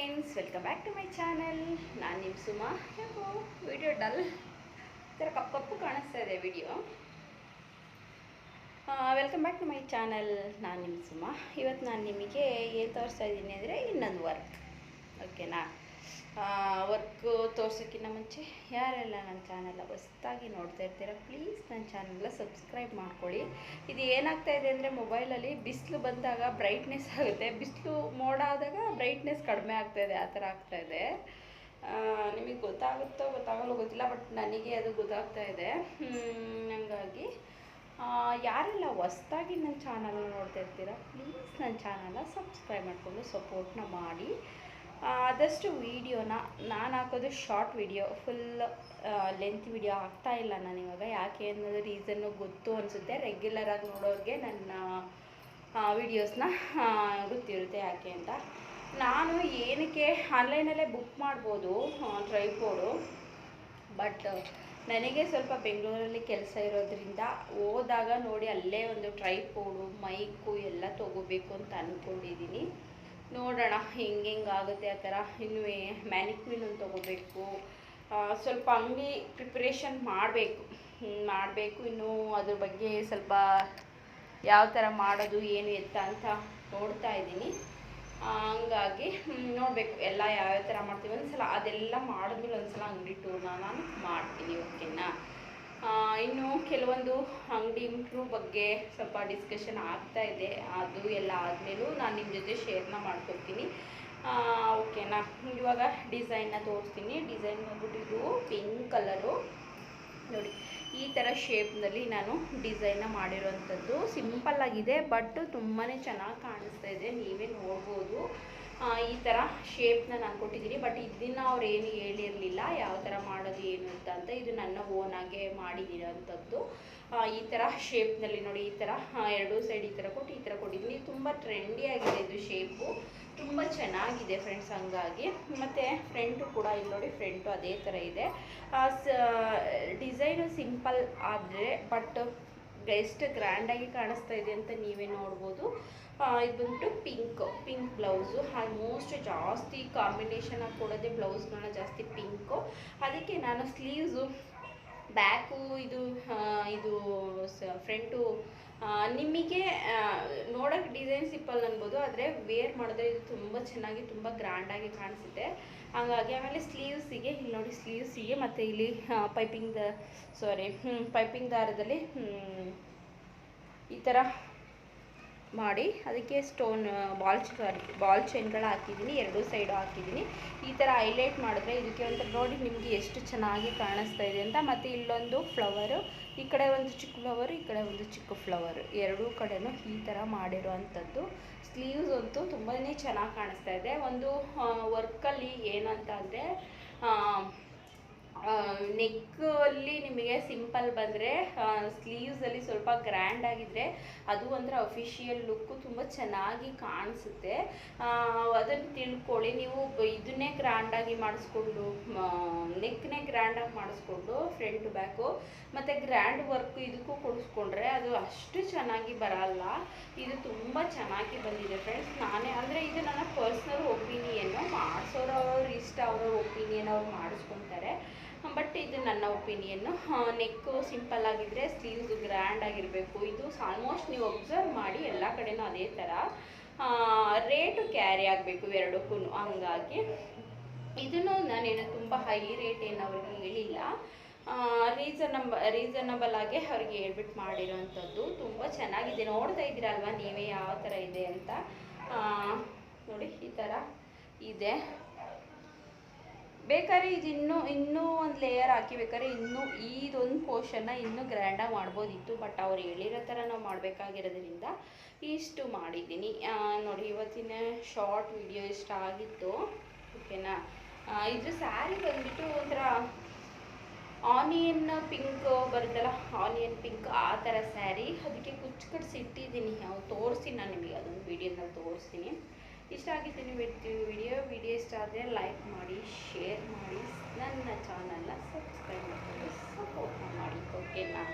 Friends, welcome back to my channel. ನಾನು ನಿಮ್ಮ Suma. Video dull ಈ ಥರ ಕಪ್ಪು ಕಪ್ಪು ಕಾಣಿಸ್ತಾ ಇದೆ video. Welcome back to my channel. ನಾನು ನಿಮ್ಮ ಸುಮಾ. ಇವತ್ತು ನಾನು ನಿಮಗೆ ಏನು ತೋರಿಸ್ತಾ ಇದ್ದೀನಿ ಅಂದರೆ ಇನ್ನೊಂದು ವರ್ಕ್. ಓಕೆನಾ? ವರ್ಕು ತೋರ್ಸೋಕ್ಕಿಂತ ಮುಂಚೆ ಯಾರೆಲ್ಲ ನನ್ನ ಚಾನಲ್ನ ಹೊಸ್ದಾಗಿ ನೋಡ್ತಾ ಇರ್ತೀರ, ಪ್ಲೀಸ್ ನನ್ನ ಚಾನಲ್ನ ಸಬ್ಸ್ಕ್ರೈಬ್ ಮಾಡ್ಕೊಳ್ಳಿ. ಇದು ಏನಾಗ್ತಾ ಇದೆ ಅಂದರೆ, ಮೊಬೈಲಲ್ಲಿ ಬಿಸಿಲು ಬಂದಾಗ ಬ್ರೈಟ್ನೆಸ್ ಆಗುತ್ತೆ, ಬಿಸಿಲು ಮೋಡ ಆದಾಗ ಬ್ರೈಟ್ನೆಸ್ ಕಡಿಮೆ ಆಗ್ತಾಯಿದೆ, ಆ ಥರ ಆಗ್ತಾಯಿದೆ. ನಿಮಗೆ ಗೊತ್ತಾಗಲ್ಲೋ ಗೊತ್ತಿಲ್ಲ, ಬಟ್ ನನಗೆ ಅದು ಗೊತ್ತಾಗ್ತಾ ಇದೆ. ಹಂಗಾಗಿ ಯಾರೆಲ್ಲ ಹೊಸ್ದಾಗಿ ನನ್ನ ಚಾನಲ್ನ ನೋಡ್ತಾ ಇರ್ತೀರ, ಪ್ಲೀಸ್ ನನ್ನ ಚಾನಲ್ನ ಸಬ್ಸ್ಕ್ರೈಬ್ ಮಾಡಿಕೊಂಡು ಸಪೋರ್ಟ್ನ ಮಾಡಿ. ಆದಷ್ಟು ವೀಡಿಯೋನ ನಾನು ಹಾಕೋದು short video, full length video ಆಗ್ತಾಯಿಲ್ಲ ನಾನು ಇವಾಗ. ಯಾಕೆ ಅನ್ನೋದು ರೀಸನ್ನು ಗೊತ್ತು ಅನಿಸುತ್ತೆ. ರೆಗ್ಯುಲರಾಗಿ ನೋಡೋರಿಗೆ ನನ್ನ ವೀಡಿಯೋಸ್ನ ಗೊತ್ತಿರುತ್ತೆ ಯಾಕೆ ಅಂತ. ನಾನು ಏನಕ್ಕೆ ಆನ್ಲೈನಲ್ಲೇ ಬುಕ್ ಮಾಡ್ಬೋದು ಟ್ರೈಪೋಡು, ಬಟ್ ನನಗೆ ಸ್ವಲ್ಪ ಬೆಂಗಳೂರಲ್ಲಿ ಕೆಲಸ ಇರೋದ್ರಿಂದ ಹೋದಾಗ ನೋಡಿ ಅಲ್ಲೇ ಒಂದು ಟ್ರೈಪೋಡು, ಮೈಕು ಎಲ್ಲ ತೊಗೋಬೇಕು ಅಂತ ಅಂದ್ಕೊಂಡಿದ್ದೀನಿ. ನೋಡೋಣ ಹೆಂಗಾಗುತ್ತೆ ಆ ಥರ. ಇನ್ನೂ ಮ್ಯಾನಿಕ್ವಿನ್ ಒಂದು ತೊಗೋಬೇಕು, ಸ್ವಲ್ಪ ಅಂಗಡಿ ಪ್ರಿಪ್ರೇಷನ್ ಮಾಡಬೇಕು. ಇನ್ನೂ ಅದ್ರ ಬಗ್ಗೆ ಸ್ವಲ್ಪ ಯಾವ ಥರ ಮಾಡೋದು ಏನು ಎತ್ತ ಅಂತ ನೋಡ್ತಾ ಇದ್ದೀನಿ. ಹಂಗಾಗಿ ನೋಡಬೇಕು ಎಲ್ಲ ಯಾವ್ಯಾವ ಥರ ಮಾಡ್ತೀವಿ. ಒಂದ್ಸಲ ಅದೆಲ್ಲ ಮಾಡಿದ್ಮೇಲೆ ಒಂದ್ಸಲ ಅಂಗಡಿ ಟೂರ್ನ ನಾನು ಮಾಡ್ತೀನಿ. ಓಕೆನಾ? ಇನ್ನು ಕೆಲವೊಂದು ಅಂಗಡಿ ಇಂಪ್ರೂವ್ ಬಗ್ಗೆ ಸ್ವಲ್ಪ ಡಿಸ್ಕಷನ್ ಆಗ್ತಾ ಇದೆ. ಅದು ಎಲ್ಲ ಆದಮೇಲೂ ನಾನು ನಿಮ್ಮ ಜೊತೆ ಶೇರ್ನ ಮಾಡ್ಕೊತೀನಿ. ಓಕೆನಾ? ಇವಾಗ ಡಿಸೈನ್ನ ತೋರಿಸ್ತೀನಿ. ಡಿಸೈನ್ ಬಂದ್ಬಿಟ್ಟು ಇದು ಪಿಂಕ್ ಕಲರು ನೋಡಿ, ಈ ಥರ ಶೇಪ್ನಲ್ಲಿ ನಾನು ಡಿಸೈನ್ನ ಮಾಡಿರೋವಂಥದ್ದು. ಸಿಂಪಲ್ಲಾಗಿದೆ, ಬಟ್ ತುಂಬಾ ಚೆನ್ನಾಗಿ ಕಾಣಿಸ್ತಾ ಇದೆ, ನೀವೇ ನೋಡ್ಬೋದು. ಈ ಥರ ಶೇಪ್ನ ನಾನು ಕೊಟ್ಟಿದ್ದೀನಿ, ಬಟ್ ಇದನ್ನು ಅವ್ರು ಏನು ಹೇಳಿರಲಿಲ್ಲ ಯಾವ ಥರ ಮಾಡೋದು ಏನು ಅಂತ. ಇದು ನನ್ನ ಓನಾಗೆ ಮಾಡಿದಿರೋಂಥದ್ದು. ಈ ಥರ ಶೇಪ್ನಲ್ಲಿ ನೋಡಿ, ಈ ಥರ ಎರಡೂ ಸೈಡ್ ಈ ಥರ ಕೊಟ್ಟಿದ್ದೀನಿ. ತುಂಬ ಟ್ರೆಂಡಿಯಾಗಿದೆ ಇದು ಶೇಪು, ತುಂಬ ಚೆನ್ನಾಗಿದೆ ಫ್ರೆಂಡ್ಸ್. ಹಂಗಾಗಿ ಮತ್ತು ಫ್ರಂಟು ಕೂಡ ಇಲ್ಲಿ ನೋಡಿ, ಫ್ರಂಟು ಅದೇ ಥರ ಇದೆ. ಡಿಸೈನು ಸಿಂಪಲ್ ಆದರೆ ಬಟ್ ಎಷ್ಟು ಗ್ರ್ಯಾಂಡಾಗಿ ಕಾಣಿಸ್ತಾ ಇದೆ ಅಂತ ನೀವೇ ನೋಡ್ಬೋದು. ಇದು ಬಂದ್ಬಿಟ್ಟು ಪಿಂಕ್ ಬ್ಲೌಸು. ಆಲ್ಮೋಸ್ಟ್ ಜಾಸ್ತಿ ಕಾಂಬಿನೇಷನ್ ಆಗಿ ಕೊಡೋದೇ ಬ್ಲೌಸ್ಗಳನ್ನ ಜಾಸ್ತಿ ಪಿಂಕು. ಅದಕ್ಕೆ ನಾನು ಸ್ಲೀವ್ಸು, ಬ್ಯಾಕು, ಇದು ಫ್ರಂಟು ನಿಮಗೆ ನೋಡೋಕ್ಕೆ ಡಿಸೈನ್ ಸಿಂಪಲ್ ಅನ್ಬೋದು, ಆದರೆ ವೇರ್ ಮಾಡಿದ್ರೆ ಇದು ತುಂಬ ಚೆನ್ನಾಗಿ ತುಂಬ ಗ್ರ್ಯಾಂಡಾಗಿ ಕಾಣಿಸುತ್ತೆ. ಹಾಗಾಗಿ ಆಮೇಲೆ ಸ್ಲೀವ್ಸಿಗೆ ಇಲ್ಲಿ ನೋಡಿ, ಸ್ಲೀವ್ಸಿಗೆ ಮತ್ತು ಇಲ್ಲಿ ಪೈಪಿಂಗ್ ದಾರದಲ್ಲಿ ಈ ಥರ ಮಾಡಿ ಅದಕ್ಕೆ ಸ್ಟೋನ್ ಬಾಲ್ ಚೈನ್ಗಳು ಹಾಕಿದ್ದೀನಿ, ಎರಡೂ ಸೈಡು ಹಾಕಿದ್ದೀನಿ. ಈ ಥರ ಹೈಲೈಟ್ ಮಾಡಿದ್ರೆ ಇದಕ್ಕೆ ಒಂಥರ ನೋಡಿ ನಿಮಗೆ ಎಷ್ಟು ಚೆನ್ನಾಗಿ ಕಾಣಿಸ್ತಾ ಇದೆ ಅಂತ. ಮತ್ತು ಇಲ್ಲೊಂದು ಫ್ಲವರು, ಈ ಕಡೆ ಒಂದು ಚಿಕ್ಕ ಫ್ಲವರು, ಈ ಕಡೆ ಒಂದು ಚಿಕ್ಕ ಫ್ಲವರು, ಎರಡೂ ಕಡೆನೂ ಈ ಥರ ಮಾಡಿರೋ ಅಂಥದ್ದು. ಸ್ಲೀವ್ಸ್ ಅಂತೂ ತುಂಬಾ ಚೆನ್ನಾಗಿ ಕಾಣಿಸ್ತಾ ಇದೆ. ಒಂದು ವರ್ಕಲ್ಲಿ ಏನಂತ ಅಂದರೆ, ನೆಕ್ಕಲ್ಲಿ ನಿಮಗೆ ಸಿಂಪಲ್ ಬಂದರೆ, ಸ್ಲೀವ್ಸಲ್ಲಿ ಸ್ವಲ್ಪ ಗ್ರ್ಯಾಂಡ್ ಆಗಿದ್ದರೆ ಅದು ಒಂಥರ ಅಫಿಷಿಯಲ್ ಲುಕ್ಕು ತುಂಬ ಚೆನ್ನಾಗಿ ಕಾಣಿಸುತ್ತೆ. ಅದನ್ನು ತಿಳ್ಕೊಳ್ಳಿ. ನೀವು ಇದನ್ನೇ ಗ್ರ್ಯಾಂಡಾಗಿ ಮಾಡಿಸ್ಕೊಂಡು, ನೆಕ್ನೇ ಗ್ರ್ಯಾಂಡಾಗಿ ಮಾಡಿಸ್ಕೊಂಡು ಫ್ರಂಟ್ ಬ್ಯಾಕು ಮತ್ತು ಗ್ರ್ಯಾಂಡ್ ವರ್ಕು ಇದಕ್ಕೂ ಕೊಡಿಸ್ಕೊಂಡ್ರೆ ಅದು ಅಷ್ಟು ಚೆನ್ನಾಗಿ ಬರಲ್ಲ. ಇದು ತುಂಬ ಚೆನ್ನಾಗಿ ಬಂದಿದೆ ಫ್ರೆಂಡ್ಸ್. ನಾನೇ ಅಂದರೆ ಇದು ನನ್ನ ಪರ್ಸ್ನಲ್ ಒಪಿನಿಯನ್ನು, ಮಾಡಿಸೋರವ್ರ ಇಷ್ಟ, ಅವರ ಒಪಿನಿಯನ್ ಅವ್ರು ಮಾಡಿಸ್ಕೊತಾರೆ. ಬಟ್ ಇದು ನನ್ನ ಒಪಿನಿಯನ್ನು. ನೆಕ್ಕು ಸಿಂಪಲ್ ಆಗಿದ್ದರೆ ಸ್ಲೀವ್ಸು ಗ್ರ್ಯಾಂಡ್ ಆಗಿರಬೇಕು. ಇದು ಆಲ್ಮೋಸ್ಟ್ ನೀವು ಒಬ್ಸರ್ವ್ ಮಾಡಿ ಎಲ್ಲ ಕಡೆನೂ ಅದೇ ಥರ. ರೇಟು ಕ್ಯಾರಿ ಆಗಬೇಕು ಎರಡಕ್ಕೂ. ಹಂಗಾಗಿ ಇದನ್ನು ನಾನೇನು ತುಂಬ ಹೈ ರೇಟ್ ಏನು ಅವ್ರಿಗೆ ಹೇಳಿಲ್ಲ, ರೀಸನಬಲ್ ಆಗಿ ಅವ್ರಿಗೆ ಹೇಳ್ಬಿಟ್ಟು ಮಾಡಿರೋವಂಥದ್ದು. ತುಂಬ ಚೆನ್ನಾಗಿದೆ, ನೋಡ್ತಾ ಇದ್ದೀರಲ್ವ ನೀವೇ ಯಾವ ಥರ ಇದೆ ಅಂತ. ನೋಡಿ ಈ ಥರ ಇದೆ. ಬೇಕಾದ್ರೆ ಇದು ಇನ್ನೂ ಒಂದು ಲೇಯರ್ ಹಾಕಿ ಬೇಕಾದ್ರೆ ಇದೊಂದು ಪೋರ್ಷನ್ನ ಇನ್ನೂ ಗ್ರ್ಯಾಂಡಾಗಿ ಮಾಡ್ಬೋದಿತ್ತು, ಬಟ್ ಅವ್ರು ಹೇಳಿರೋ ಥರ ನಾವು ಮಾಡಬೇಕಾಗಿರೋದ್ರಿಂದ ಇಷ್ಟು ಮಾಡಿದ್ದೀನಿ. ನೋಡಿ, ಇವತ್ತಿನ ಶಾರ್ಟ್ ವಿಡಿಯೋ ಇಷ್ಟ ಆಗಿತ್ತು. ಓಕೆನಾ? ಇದು ಸ್ಯಾರಿ ಬಂದ್ಬಿಟ್ಟು ಒಂಥರ ಆನಿಯನ್ ಪಿಂಕ್ ಬರುತ್ತಲ್ಲ, ಆನಿಯನ್ ಪಿಂಕ್ ಆ ಥರ ಸ್ಯಾರಿ. ಅದಕ್ಕೆ ಕುಚ್ಚು ಕಟ್ಸಿ ಇಟ್ಟಿದ್ದೀನಿ, ತೋರಿಸ್ತೀನಿ ನಾನು ನಿಮಗೆ, ಅದೊಂದು ವೀಡಿಯೋನಲ್ಲಿ ತೋರಿಸ್ತೀನಿ. ಇಷ್ಟ ಆಗಿತ್ತು ನೀವು ವಿಡಿಯೋ ಇಷ್ಟ ಆದರೆ ಲೈಕ್ ಮಾಡಿ, ಶೇರ್ ಮಾಡಿ, ನನ್ನ ಚಾನಲ್ನ ಸಬ್ಸ್ಕ್ರೈಬ್ ಮಾಡಿ, ಸಪೋರ್ಟ್ ಮಾಡಿ. ಓಕೆನಾ?